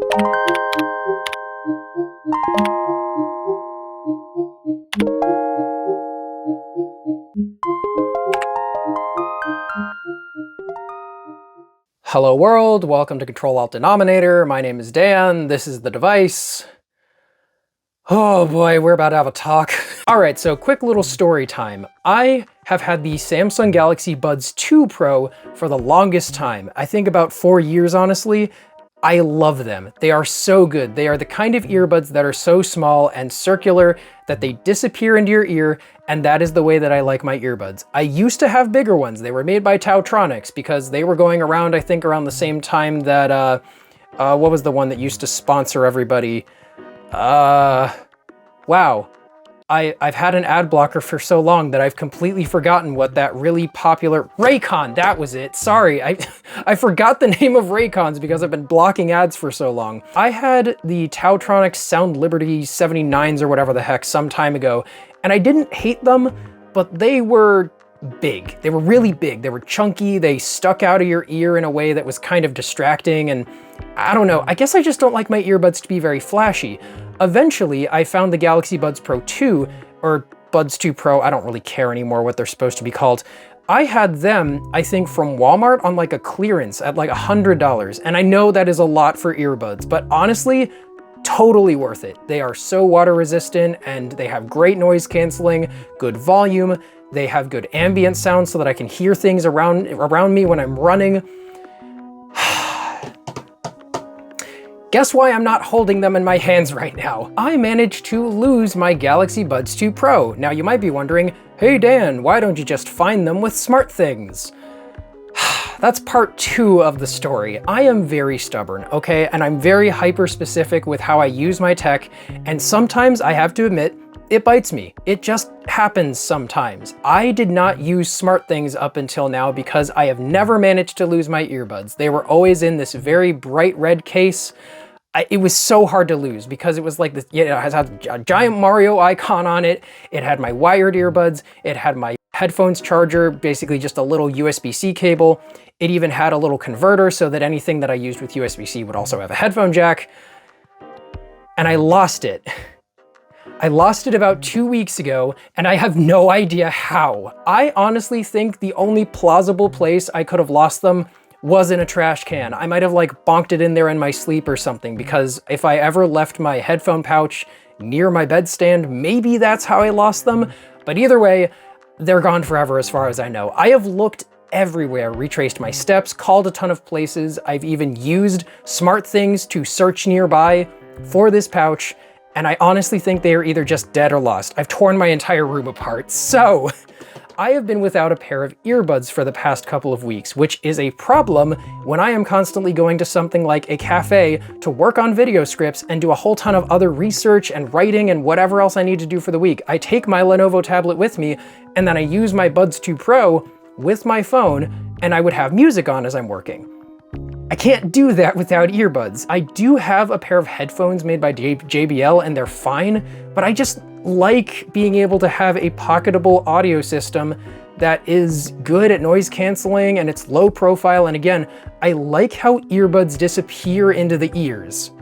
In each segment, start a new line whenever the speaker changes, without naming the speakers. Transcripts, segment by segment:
Hello world, welcome to Ctrl+Alt+Danominator. My name is Dan, this is the device. Oh boy, we're about to have a talk. All right, so quick little story time. I have had the Samsung Galaxy Buds2 Pro for the longest time. I think about 4 years, honestly. I love them. They are so good. They are the kind of earbuds that are so small and circular that they disappear into your ear, and that is the way that I like my earbuds. I used to have bigger ones. They were made by Tautronics because they were going around, I think, around the same time that, what was the one that used to sponsor everybody? Wow. I've had an ad blocker for so long that I've completely forgotten what that really popular... Raycon, that was it. Sorry, I forgot the name of Raycons because I've been blocking ads for so long. I had the Tautronics Sound Liberty 79s or whatever the heck some time ago, and I didn't hate them, but they were big. They were really big. They were chunky. They stuck out of your ear in a way that was kind of distracting, and I don't know. I guess I just don't like my earbuds to be very flashy. Eventually, I found the Galaxy Buds Pro 2, or Buds2 Pro, I don't really care anymore what they're supposed to be called. I had them, I think, from Walmart on like a clearance at like $100, and I know that is a lot for earbuds, but honestly, totally worth it. They are so water resistant, and they have great noise canceling, good volume, they have good ambient sound so that I can hear things around me when I'm running. Guess why I'm not holding them in my hands right now? I managed to lose my Galaxy Buds 2 Pro. Now you might be wondering, hey Dan, why don't you just find them with SmartThings? That's part 2 of the story. I am very stubborn, okay? And I'm very hyper-specific with how I use my tech, and sometimes I have to admit, it bites me. It just happens sometimes. I did not use SmartThings up until now because I have never managed to lose my earbuds. They were always in this very bright red case. It was so hard to lose because it was like this, you know, it has a giant Mario icon on it. It had my wired earbuds. It had my headphones charger, basically just a little USB-C cable. It even had a little converter so that anything that I used with USB-C would also have a headphone jack. And I lost it. I lost it about 2 weeks ago, and I have no idea how. I honestly think the only plausible place I could have lost them was in a trash can. I might have like bonked it in there in my sleep or something, because if I ever left my headphone pouch near my bedstand, maybe that's how I lost them. But either way, they're gone forever as far as I know. I have looked everywhere, retraced my steps, called a ton of places. I've even used SmartThings to search nearby for this pouch, and I honestly think they are either just dead or lost. I've torn my entire room apart. So I have been without a pair of earbuds for the past couple of weeks, which is a problem when I am constantly going to something like a cafe to work on video scripts and do a whole ton of other research and writing and whatever else I need to do for the week. I take my Lenovo tablet with me, and then I use my Buds 2 Pro with my phone, and I would have music on as I'm working. I can't do that without earbuds. I do have a pair of headphones made by JBL, and they're fine, but I just like being able to have a pocketable audio system that is good at noise canceling and it's low profile. And again, I like how earbuds disappear into the ears.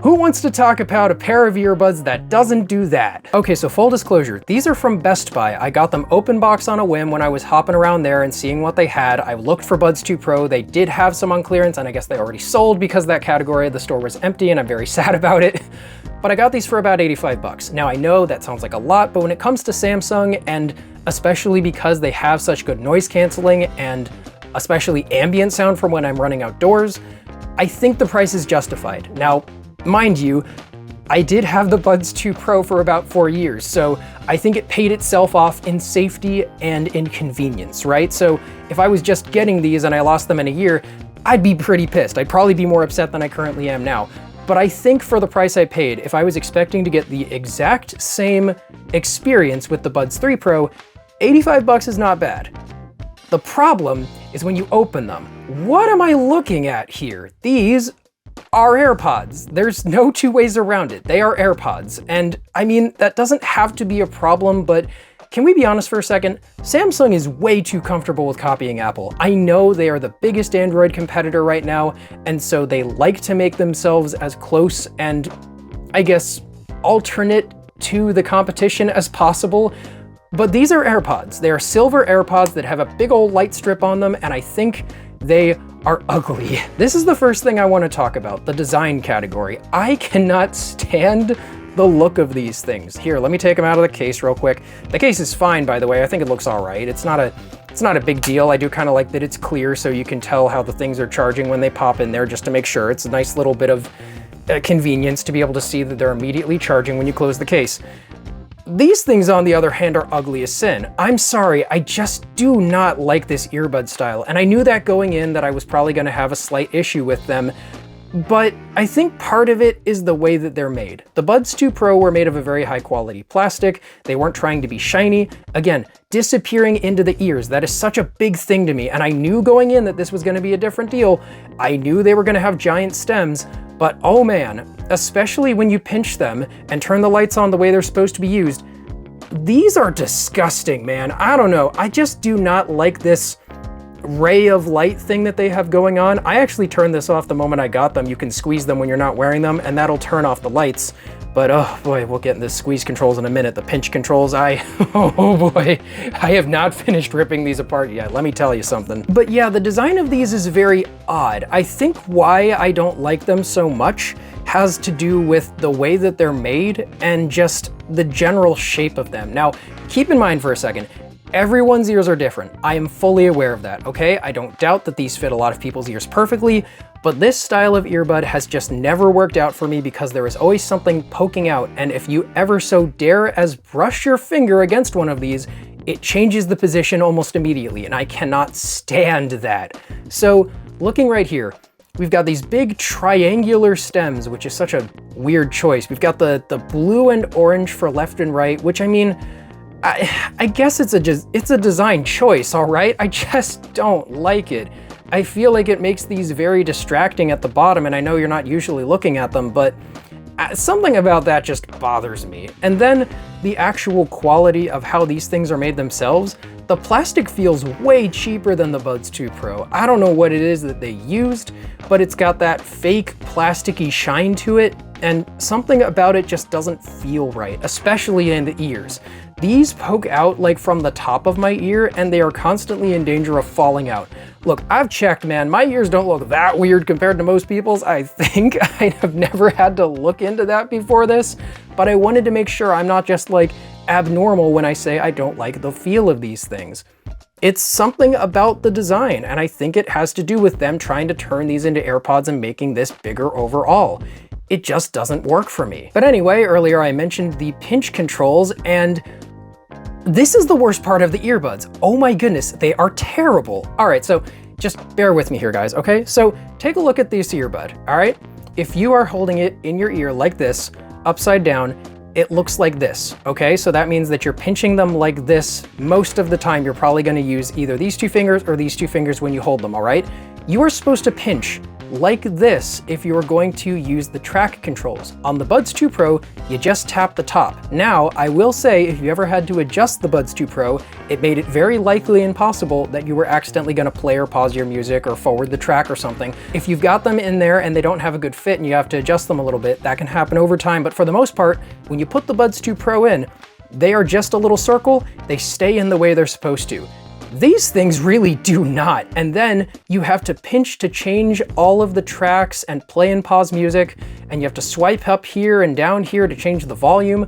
Who wants to talk about a pair of earbuds that doesn't do that? Okay, so full disclosure, these are from Best Buy. I got them open box on a whim when I was hopping around there and seeing what they had. I looked for Buds 2 Pro. They did have some on clearance, and I guess they already sold because that category of the store was empty, and I'm very sad about it. But I got these for about 85 bucks. Now I know that sounds like a lot, but when it comes to Samsung, and especially because they have such good noise canceling and especially ambient sound from when I'm running outdoors, I think the price is justified. Now, mind you, I did have the Buds 2 Pro for about 4 years, so I think it paid itself off in safety and in convenience, right? So if I was just getting these and I lost them in a year, I'd be pretty pissed. I'd probably be more upset than I currently am now. But I think for the price I paid, if I was expecting to get the exact same experience with the Buds 3 Pro, 85 bucks is not bad. The problem is when you open them. What am I looking at here? These are AirPods. There's no two ways around it. They are AirPods. And I mean, that doesn't have to be a problem, but can we be honest for a second? Samsung is way too comfortable with copying Apple. I know they are the biggest Android competitor right now, and so they like to make themselves as close and, I guess, alternate to the competition as possible. But these are AirPods. They are silver AirPods that have a big old light strip on them, and I think they are ugly. This is the first thing I want to talk about, the design category. I cannot stand the look of these things. Here, let me take them out of the case real quick. The case is fine, by the way. I think it looks all right. It's not a big deal. I do kind of like that it's clear so you can tell how the things are charging when they pop in there, just to make sure. It's a nice little bit of convenience to be able to see that they're immediately charging when you close the case. These things, on the other hand, are ugly as sin. I'm sorry, I just do not like this earbud style, and I knew that going in that I was probably going to have a slight issue with them, but I think part of it is the way that they're made. The Buds2 Pro were made of a very high quality plastic. They weren't trying to be shiny. Again, disappearing into the ears, that is such a big thing to me, and I knew going in that this was going to be a different deal. I knew they were going to have giant stems, but oh man, especially when you pinch them and turn the lights on the way they're supposed to be used, these are disgusting, man. I don't know. I just do not like this ray of light thing that they have going on. I actually turned this off the moment I got them. You can squeeze them when you're not wearing them, and that'll turn off the lights. But oh boy, we'll get into squeeze controls in a minute. The pinch controls, oh boy, I have not finished ripping these apart yet, let me tell you something. But yeah, the design of these is very odd. I think why I don't like them so much has to do with the way that they're made and just the general shape of them. Now, keep in mind for a second, everyone's ears are different. I am fully aware of that, okay? I don't doubt that these fit a lot of people's ears perfectly, but this style of earbud has just never worked out for me because there is always something poking out, and if you ever so dare as brush your finger against one of these, it changes the position almost immediately, and I cannot stand that. So, looking right here, we've got these big triangular stems, which is such a weird choice. We've got the blue and orange for left and right, which I mean, I guess it's a design choice, all right? I just don't like it. I feel like it makes these very distracting at the bottom, and I know you're not usually looking at them, but something about that just bothers me. And then the actual quality of how these things are made themselves, the plastic feels way cheaper than the Buds2 Pro. I don't know what it is that they used, but it's got that fake plasticky shine to it, and something about it just doesn't feel right, especially in the ears. These poke out like from the top of my ear, and they are constantly in danger of falling out. Look, I've checked, man, my ears don't look that weird compared to most people's. I think I have never had to look into that before this, but I wanted to make sure I'm not just like abnormal when I say I don't like the feel of these things. It's something about the design, and I think it has to do with them trying to turn these into AirPods and making this bigger overall. It just doesn't work for me. But anyway, earlier I mentioned the pinch controls, and this is the worst part of the earbuds. Oh my goodness, they are terrible. All right, so just bear with me here, guys, okay? So take a look at this earbud, all right? If you are holding it in your ear like this, upside down, it looks like this, okay? So that means that you're pinching them like this. Most of the time, you're probably gonna use either these two fingers or these two fingers when you hold them, all right? You are supposed to pinch like this if you are going to use the track controls. On the Buds2 Pro, you just tap the top. Now, I will say, if you ever had to adjust the Buds2 Pro, it made it very likely and possible that you were accidentally gonna play or pause your music or forward the track or something. If you've got them in there and they don't have a good fit and you have to adjust them a little bit, that can happen over time, but for the most part, when you put the Buds2 Pro in, they are just a little circle, they stay in the way they're supposed to. These things really do not, and then you have to pinch to change all of the tracks and play and pause music, and you have to swipe up here and down here to change the volume.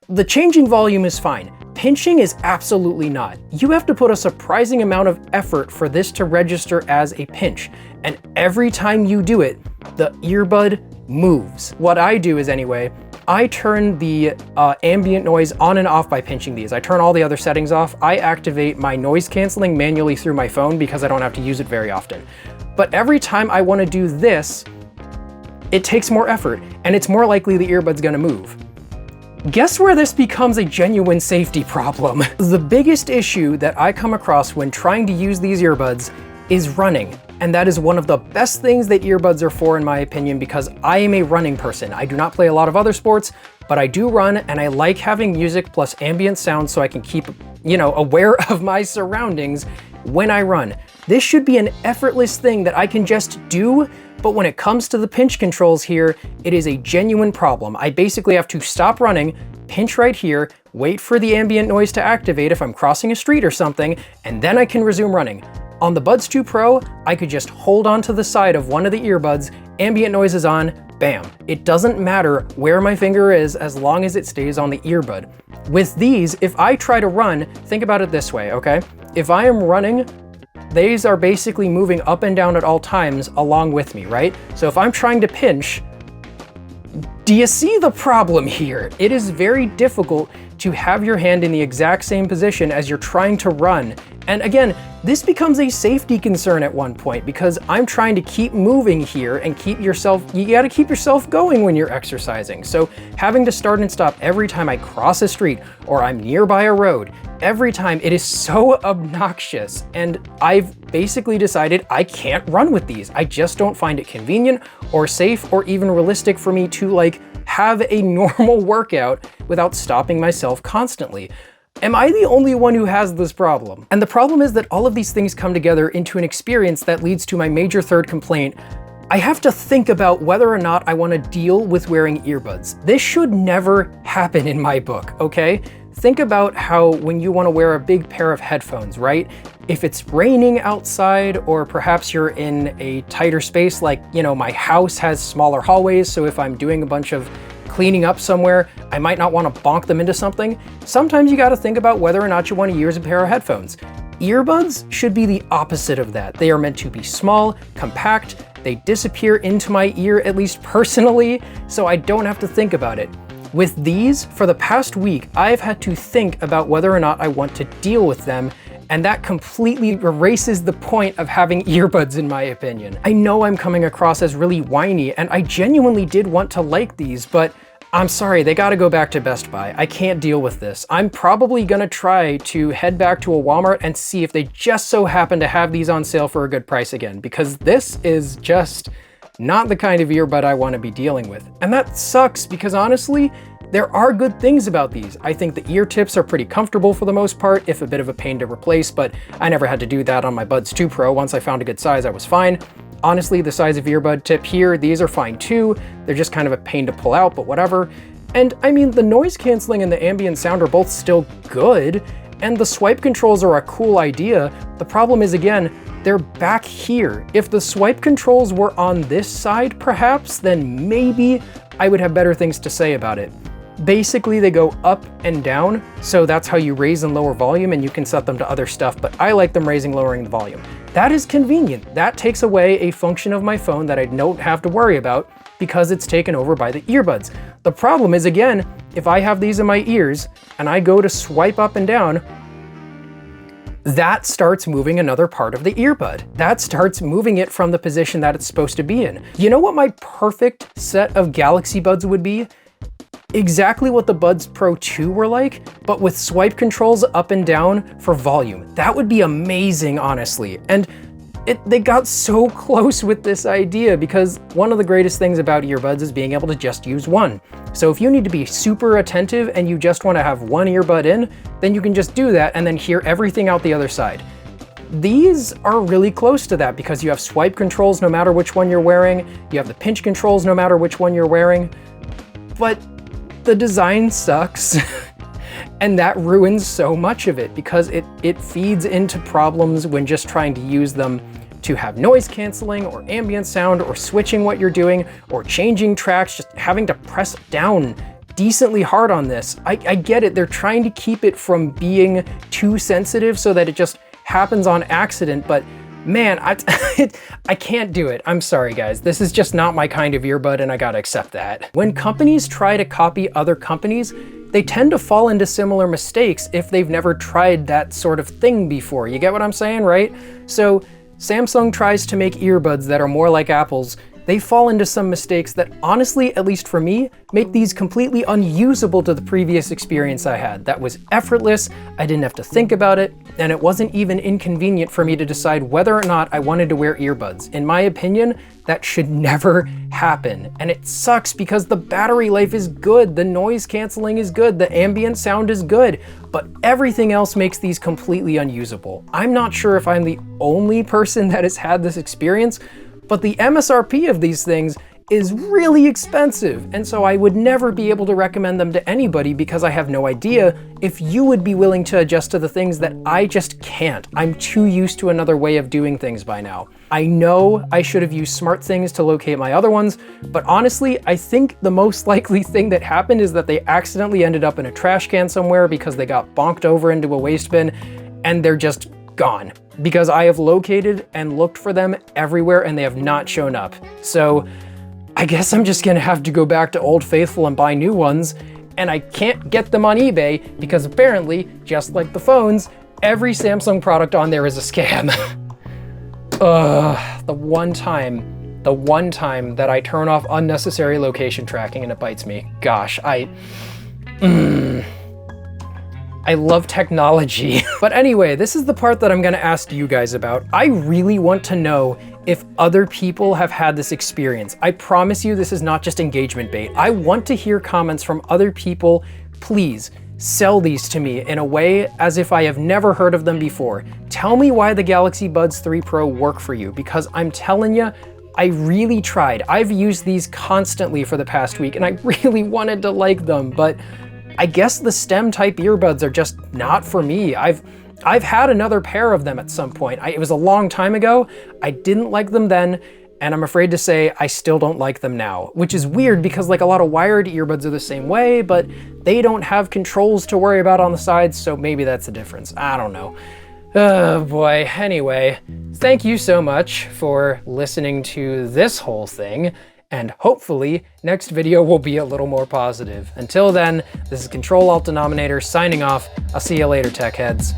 The changing volume is fine. Pinching is absolutely not. You have to put a surprising amount of effort for this to register as a pinch, and every time you do it, the earbud moves. What I do is anyway, I turn the ambient noise on and off by pinching these. I turn all the other settings off. I activate my noise canceling manually through my phone because I don't have to use it very often. But every time I want to do this, it takes more effort, and it's more likely the earbud's gonna move. Guess where this becomes a genuine safety problem? The biggest issue that I come across when trying to use these earbuds is running. And that is one of the best things that earbuds are for, in my opinion, because I am a running person. I do not play a lot of other sports, but I do run, and I like having music plus ambient sound so I can keep, aware of my surroundings when I run. This should be an effortless thing that I can just do, but when it comes to the pinch controls here, it is a genuine problem. I basically have to stop running, pinch right here, wait for the ambient noise to activate if I'm crossing a street or something, and then I can resume running. On the Buds 2 Pro, I could just hold onto the side of one of the earbuds, ambient noise is on, bam. It doesn't matter where my finger is as long as it stays on the earbud. With these, if I try to run, think about it this way, okay? If I am running, these are basically moving up and down at all times along with me, right? So if I'm trying to pinch, do you see the problem here? It is very difficult to have your hand in the exact same position as you're trying to run. And again, this becomes a safety concern at one point because I'm trying to keep moving here and you gotta keep yourself going when you're exercising. So having to start and stop every time I cross a street or I'm nearby a road, every time, it is so obnoxious. And I've basically decided I can't run with these. I just don't find it convenient or safe or even realistic for me to have a normal workout without stopping myself constantly. Am I the only one who has this problem? And the problem is that all of these things come together into an experience that leads to my major third complaint. I have to think about whether or not I want to deal with wearing earbuds. This should never happen in my book, okay? Think about how when you want to wear a big pair of headphones, right? If it's raining outside, or perhaps you're in a tighter space, like, my house has smaller hallways, so if I'm doing a bunch of cleaning up somewhere, I might not want to bonk them into something. Sometimes you got to think about whether or not you want to use a pair of headphones. Earbuds should be the opposite of that. They are meant to be small, compact, they disappear into my ear, at least personally, so I don't have to think about it. With these, for the past week, I've had to think about whether or not I want to deal with them, and that completely erases the point of having earbuds, in my opinion. I know I'm coming across as really whiny, and I genuinely did want to like these, but I'm sorry, they gotta go back to Best Buy. I can't deal with this. I'm probably gonna try to head back to a Walmart and see if they just so happen to have these on sale for a good price again, because this is just not the kind of earbud I want to be dealing with. And that sucks because honestly, there are good things about these. I think the ear tips are pretty comfortable for the most part, if a bit of a pain to replace, but I never had to do that on my Buds 2 Pro. Once I found a good size, I was fine. Honestly, the size of earbud tip here, these are fine too. They're just kind of a pain to pull out, but whatever. And I mean, the noise canceling and the ambient sound are both still good, and the swipe controls are a cool idea. The problem is, again, they're back here. If the swipe controls were on this side, perhaps, then maybe I would have better things to say about it. Basically, they go up and down, so that's how you raise and lower volume, and you can set them to other stuff, but I like them raising, lowering the volume. That is convenient. That takes away a function of my phone that I don't have to worry about because it's taken over by the earbuds. The problem is, again, if I have these in my ears and I go to swipe up and down, that starts moving another part of the earbud. That starts moving it from the position that it's supposed to be in. You know what my perfect set of Galaxy Buds would be? Exactly what the Buds Pro 2 were like, but with swipe controls up and down for volume. That would be amazing, honestly. And they got so close with this idea because one of the greatest things about earbuds is being able to just use one. So if you need to be super attentive and you just want to have one earbud in, then you can just do that and then hear everything out the other side. These are really close to that because you have swipe controls no matter which one you're wearing, you have the pinch controls no matter which one you're wearing, but the design sucks. And that ruins so much of it because it feeds into problems when just trying to use them to have noise canceling or ambient sound or switching what you're doing or changing tracks, just having to press down decently hard on this. I get it, they're trying to keep it from being too sensitive so that it just happens on accident, but man, I can't do it. I'm sorry guys, this is just not my kind of earbud and I gotta accept that. When companies try to copy other companies, they tend to fall into similar mistakes if they've never tried that sort of thing before. You get what I'm saying, right? So Samsung tries to make earbuds that are more like Apple's, they fall into some mistakes that honestly, at least for me, make these completely unusable to the previous experience I had. That was effortless, I didn't have to think about it, and it wasn't even inconvenient for me to decide whether or not I wanted to wear earbuds. In my opinion, that should never happen. And it sucks because the battery life is good, the noise canceling is good, the ambient sound is good, but everything else makes these completely unusable. I'm not sure if I'm the only person that has had this experience, but the MSRP of these things is really expensive, and so I would never be able to recommend them to anybody because I have no idea if you would be willing to adjust to the things that I just can't. I'm too used to another way of doing things by now. I know I should have used SmartThings to locate my other ones, but honestly, I think the most likely thing that happened is that they accidentally ended up in a trash can somewhere because they got bonked over into a waste bin, and they're just gone. Because I have located and looked for them everywhere and they have not shown up. So I guess I'm just gonna have to go back to Old Faithful and buy new ones, and I can't get them on eBay because apparently, just like the phones, every Samsung product on there is a scam. The one time that I turn off unnecessary location tracking and it bites me. Gosh, I love technology. But anyway, this is the part that I'm gonna ask you guys about. I really want to know if other people have had this experience. I promise you this is not just engagement bait. I want to hear comments from other people. Please sell these to me in a way as if I have never heard of them before. Tell me why the Galaxy Buds 3 Pro work for you, because I'm telling you, I really tried. I've used these constantly for the past week and I really wanted to like them, but I guess the stem type earbuds are just not for me. I've had another pair of them at some point. It was a long time ago. I didn't like them then, and I'm afraid to say I still don't like them now, which is weird because like a lot of wired earbuds are the same way, but they don't have controls to worry about on the sides, so maybe that's the difference. I don't know. Oh boy, anyway, thank you so much for listening to this whole thing, and hopefully next video will be a little more positive. Until then, this is Ctrl+Alt+Danominator signing off. I'll see you later, tech heads.